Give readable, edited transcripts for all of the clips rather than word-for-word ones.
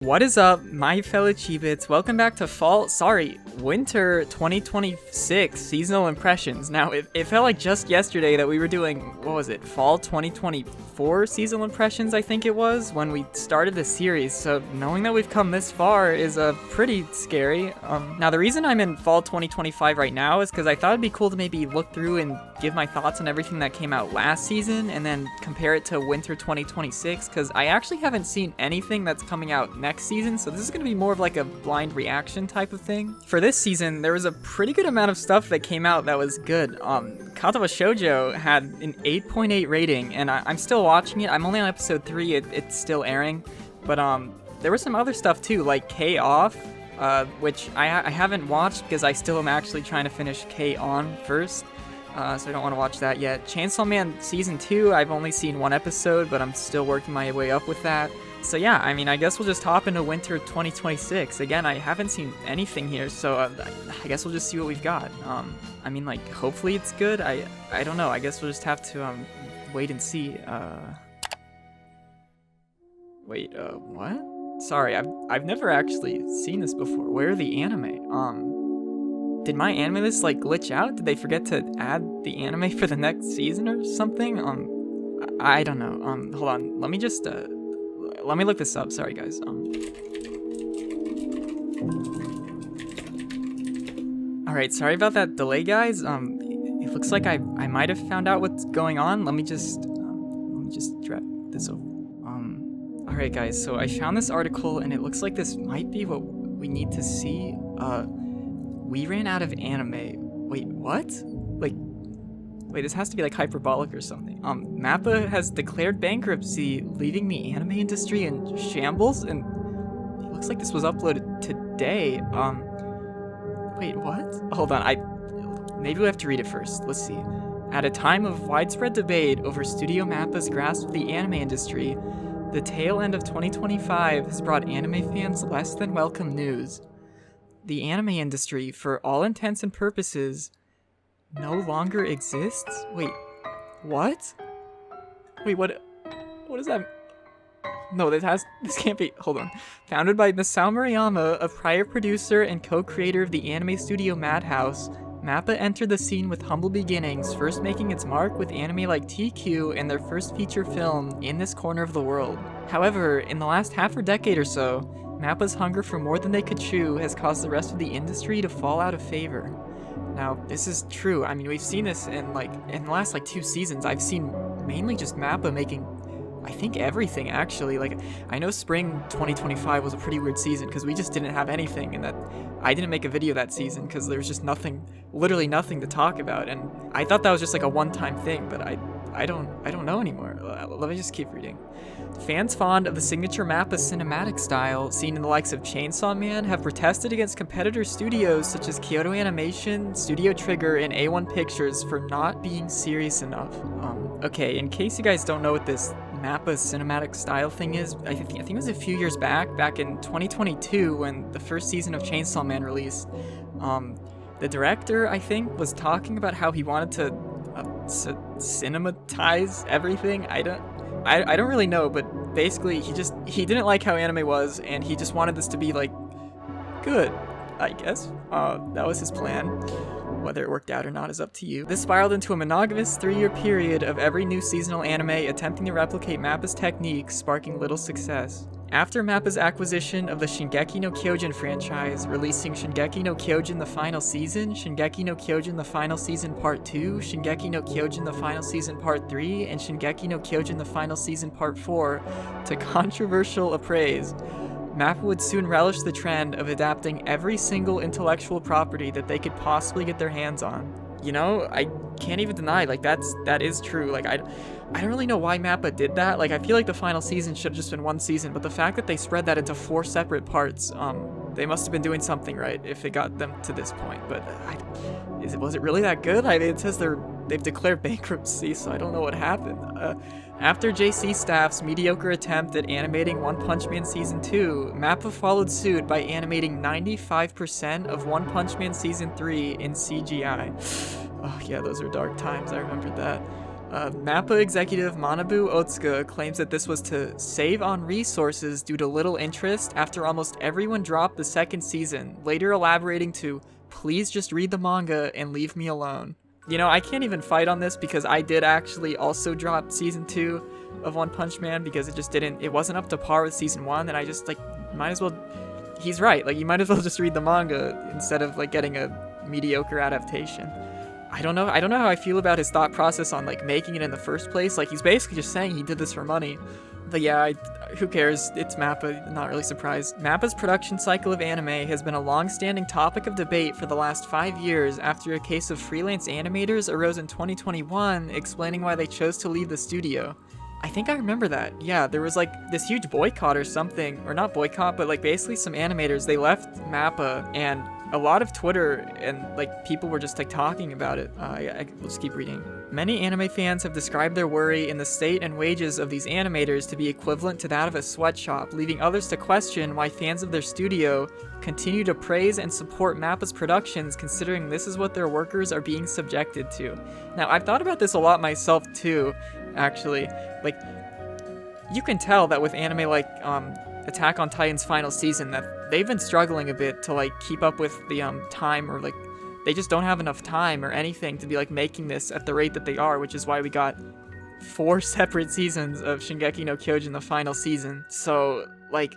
What is up, my fellow Chibits? Welcome back to winter 2026 seasonal impressions. Now, it felt like just yesterday that we were doing, what was it, fall 2024 seasonal impressions, I think it was, when we started the series. So knowing that we've come this far is pretty scary. Now, the reason I'm in fall 2025 right now is because I thought it'd be cool to maybe look through and give my thoughts on everything that came out last season and then compare it to winter 2026, because I actually haven't seen anything that's coming out next season, so this is going to be more of like a blind reaction type of thing. For this season, there was a pretty good amount of stuff that came out that was good. Katawa Shoujo had an 8.8 rating, and I'm still watching it. I'm only on episode 3, it's still airing, but there was some other stuff too, like K-Off, which I haven't watched because I still am actually trying to finish K-On first. So I don't want to watch that yet. Chainsaw Man Season 2, I've only seen one episode, but I'm still working my way up with that. So yeah, I mean, I guess we'll just hop into winter 2026. Again, I haven't seen anything here, so I guess we'll just see what we've got. I mean, like, hopefully it's good. I don't know. I guess we'll just have to wait and see. Wait, what? Sorry, I've never actually seen this before. Where are the anime? Did my anime list like glitch out? Did they forget to add the anime for the next season or something? I don't know. Hold on. Let me just let me look this up. Sorry, guys. All right. Sorry about that delay, guys. It looks like I might have found out what's going on. Let me just drop this over. All right, guys. So I found this article, and it looks like this might be what we need to see. We ran out of anime. Wait, what? Wait, this has to be like hyperbolic or something. Mappa has declared bankruptcy, leaving the anime industry in shambles, and it looks like this was uploaded today. Wait, what? Hold on, maybe we have to read it first. Let's see. At a time of widespread debate over Studio Mappa's grasp of the anime industry, the tail end of 2025 has brought anime fans less than welcome news. The anime industry, for all intents and purposes, no longer exists? Wait, what? Wait, what is that? No, this can't be, hold on. Founded by Masao Murayama, a prior producer and co-creator of the anime studio Madhouse, Mappa entered the scene with humble beginnings, first making its mark with anime like TQ and their first feature film, In This Corner of the World. However, in the last half or decade or so, Mappa's hunger for more than they could chew has caused the rest of the industry to fall out of favor. Now, this is true. I mean, we've seen this in the last 2 seasons. I've seen mainly just Mappa making, I think, everything, actually. Like, I know spring 2025 was a pretty weird season because we just didn't have anything, and that I didn't make a video that season because there was just literally nothing to talk about, and I thought that was just like a one-time thing, but I don't know anymore. Let me just keep reading. Fans fond of the signature Mappa cinematic style, seen in the likes of Chainsaw Man, have protested against competitor studios such as Kyoto Animation, Studio Trigger, and A1 Pictures for not being serious enough. Okay, in case you guys don't know what this Mappa cinematic style thing is, I think it was a few years back in 2022 when the first season of Chainsaw Man released. The director, I think, was talking about how he wanted to cinematize everything. I don't really know, but basically he didn't like how anime was, and he just wanted this to be like good, I guess. That was his plan. Whether it worked out or not is up to you. This spiraled into a monogamous 3-year period of every new seasonal anime attempting to replicate Mappa's techniques, sparking little success. After Mappa's acquisition of the Shingeki no Kyojin franchise, releasing Shingeki no Kyojin the Final Season, Shingeki no Kyojin the Final Season Part 2, Shingeki no Kyojin the Final Season Part 3, and Shingeki no Kyojin the Final Season Part 4 to controversial appraise, Mappa would soon relish the trend of adapting every single intellectual property that they could possibly get their hands on. You know, I can't even deny, that is true. I don't really know why Mappa did that. I feel like the final season should have just been one season, but the fact that they spread that into 4 separate parts, they must have been doing something right if it got them to this point. But was it really that good? I mean, it says they've declared bankruptcy, so I don't know what happened. After JC Staff's mediocre attempt at animating One Punch Man Season 2, Mappa followed suit by animating 95% of One Punch Man Season 3 in CGI. Oh yeah, those are dark times, I remember that. Mappa executive Manabu Otsuka claims that this was to save on resources due to little interest after almost everyone dropped the second season, later elaborating to, "Please just read the manga and leave me alone." You know, I can't even fight on this because I did actually also drop season 2 of One Punch Man because it wasn't up to par with season 1, and I just, like, might as well, he's right, like, you might as well just read the manga instead of, like, getting a mediocre adaptation. I don't know how I feel about his thought process on, like, making it in the first place. Like, he's basically just saying he did this for money. But yeah, who cares? It's Mappa, not really surprised. Mappa's production cycle of anime has been a long-standing topic of debate for the last 5 years after a case of freelance animators arose in 2021 explaining why they chose to leave the studio. I think I remember that. Yeah, there was like this huge boycott or something, or not boycott, but like basically some animators, they left Mappa, and a lot of Twitter and like people were just like talking about it. Let's keep reading. Many anime fans have described their worry in the state and wages of these animators to be equivalent to that of a sweatshop, leaving others to question why fans of their studio continue to praise and support Mappa's productions considering this is what their workers are being subjected to. Now, I've thought about this a lot myself too, actually. Like, you can tell that with anime like Attack on Titan's final season that they've been struggling a bit to like keep up with the time, or like they just don't have enough time or anything to be like making this at the rate that they are, which is why we got 4 separate seasons of Shingeki no Kyojin the final season. So like,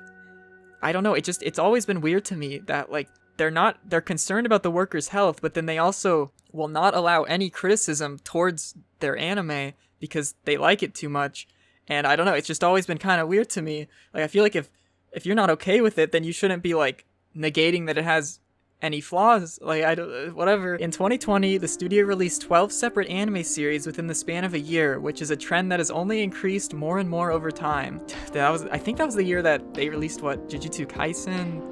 I don't know, it's always been weird to me that like they're concerned about the workers' health, but then they also will not allow any criticism towards their anime because they like it too much. And I don't know, it's just always been kind of weird to me. Like, I feel like if you're not okay with it, then you shouldn't be like negating that it has any flaws. Like, whatever. In 2020, the studio released 12 separate anime series within the span of a year, which is a trend that has only increased more and more over time. I think that was the year that they released Jujutsu Kaisen,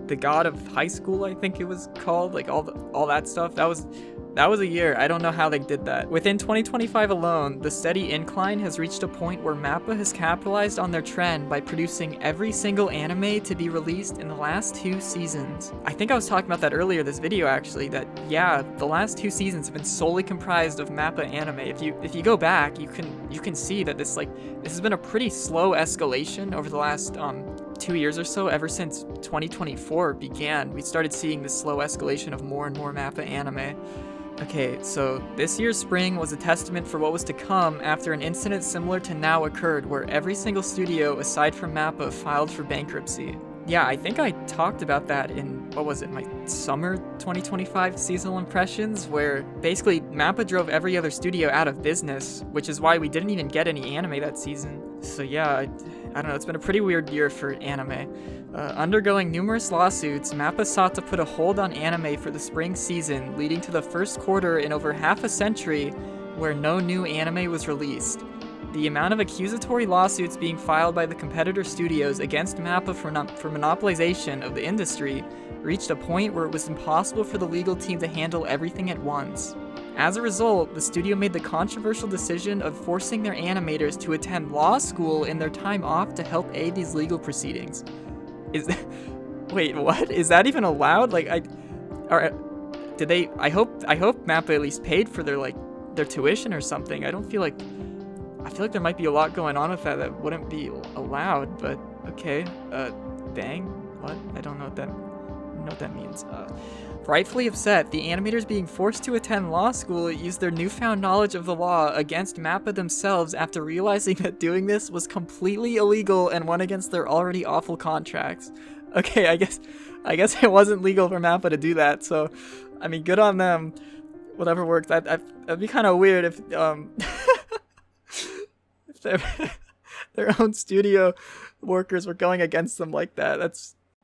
The God of High School, I think it was called, like all that stuff. That was a year. I don't know how they did that. Within 2025 alone, the steady incline has reached a point where Mappa has capitalized on their trend by producing every single anime to be released in the last 2 seasons. I think I was talking about that earlier this video actually, that yeah, the last 2 seasons have been solely comprised of Mappa anime. If you go back, you can see that this has been a pretty slow escalation over the last 2 years or so. Ever since 2024 began, we started seeing this slow escalation of more and more Mappa anime. Okay, so this year's spring was a testament for what was to come after an incident similar to Now occurred, where every single studio, aside from Mappa, filed for bankruptcy. Yeah, I think I talked about that in, my summer 2025 seasonal impressions, where basically Mappa drove every other studio out of business, which is why we didn't even get any anime that season. So yeah, I don't know, it's been a pretty weird year for anime. Undergoing numerous lawsuits, Mappa sought to put a hold on anime for the spring season, leading to the first quarter in over half a century where no new anime was released. The amount of accusatory lawsuits being filed by the competitor studios against Mappa for monopolization of the industry reached a point where it was impossible for the legal team to handle everything at once. As a result, the studio made the controversial decision of forcing their animators to attend law school in their time off to help aid these legal proceedings. Wait, what? Is that even allowed? Like, I hope Mappa at least paid for their tuition or something. I feel like there might be a lot going on with that wouldn't be allowed, but okay. Dang. What? I don't know what that means. Rightfully upset, the animators being forced to attend law school used their newfound knowledge of the law against Mappa themselves after realizing that doing this was completely illegal and went against their already awful contracts. Okay, I guess it wasn't legal for Mappa to do that, so, I mean, good on them. Whatever works. That'd be kind of weird if their own studio workers were going against them like that.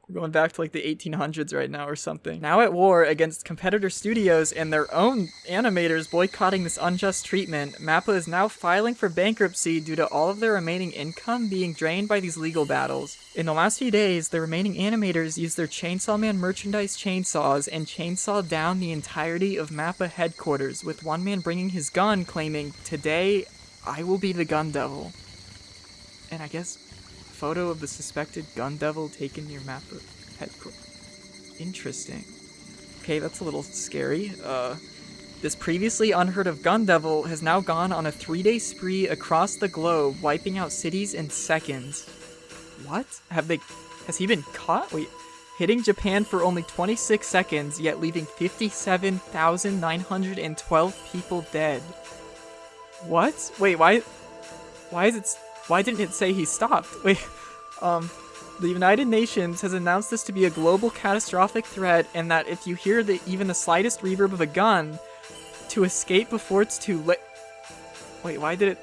We're going back to like the 1800s right now or something. Now at war against competitor studios and their own animators boycotting this unjust treatment, Mappa is now filing for bankruptcy due to all of their remaining income being drained by these legal battles. In the last few days, the remaining animators used their Chainsaw Man merchandise chainsaws and chainsawed down the entirety of Mappa headquarters, with one man bringing his gun claiming, "Today, I will be the gun devil." And I guess photo of the suspected gun devil taken near Mappa headquarters. Interesting. Okay, that's a little scary. This previously unheard of gun devil has now gone on a 3-day spree across the globe, wiping out cities in seconds. What? Has he been caught? Wait, hitting Japan for only 26 seconds, yet leaving 57,912 people dead. What? Wait, why didn't it say he stopped? Wait, the United Nations has announced this to be a global catastrophic threat, and that if you hear even the slightest reverb of a gun, to escape before it's too late. Wait, why did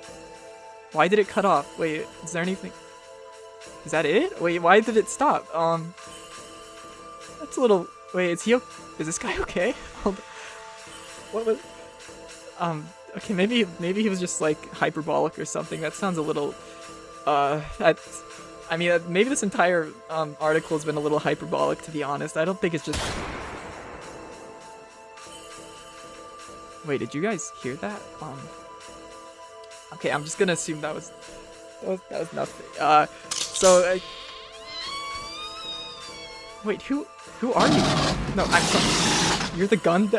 it cut off? Wait, is there anything? Is that it? Wait, why did it stop? That's a little. Wait, is this guy okay? Hold on. What was? Okay, maybe he was just like hyperbolic or something. That sounds a little. Maybe this entire article has been a little hyperbolic, to be honest. I don't think it's just. Wait, did you guys hear that? Okay, I'm just gonna assume that was nothing. Wait, who are you? No, I'm sorry. You're the gun.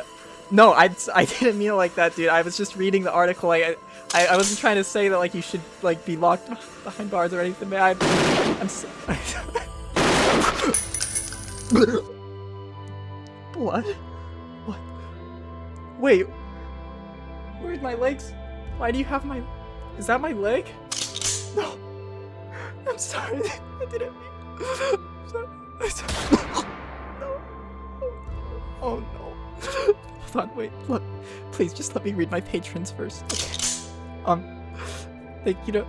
No, I didn't mean it like that, dude. I was just reading the article. I wasn't trying to say that like you should like be locked behind bars or anything. Man, I'm so Blood? What? Wait. Where's my legs? Why do you have my... Is that my leg? No. I'm sorry. I didn't mean... I'm sorry. No. Oh no. Hold on, wait. Look. Please, just let me read my patrons first. Okay. Thank you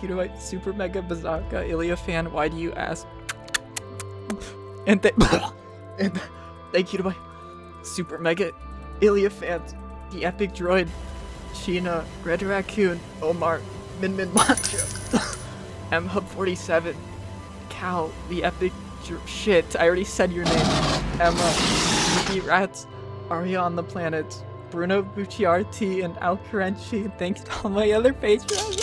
to my Super Mega Bazooka Ilya fan. Why do you ask? And thank you to my Super Mega Ilya fans. The Epic Droid, Sheena, Red Raccoon, Omar, Min Macho, M-Hub47, Cal, the Epic Shit, I already said your name, Emma, Eat Rats, Aria on the Planet, Bruno Bucciarti, and Al Carenci, and thanks to all my other patrons.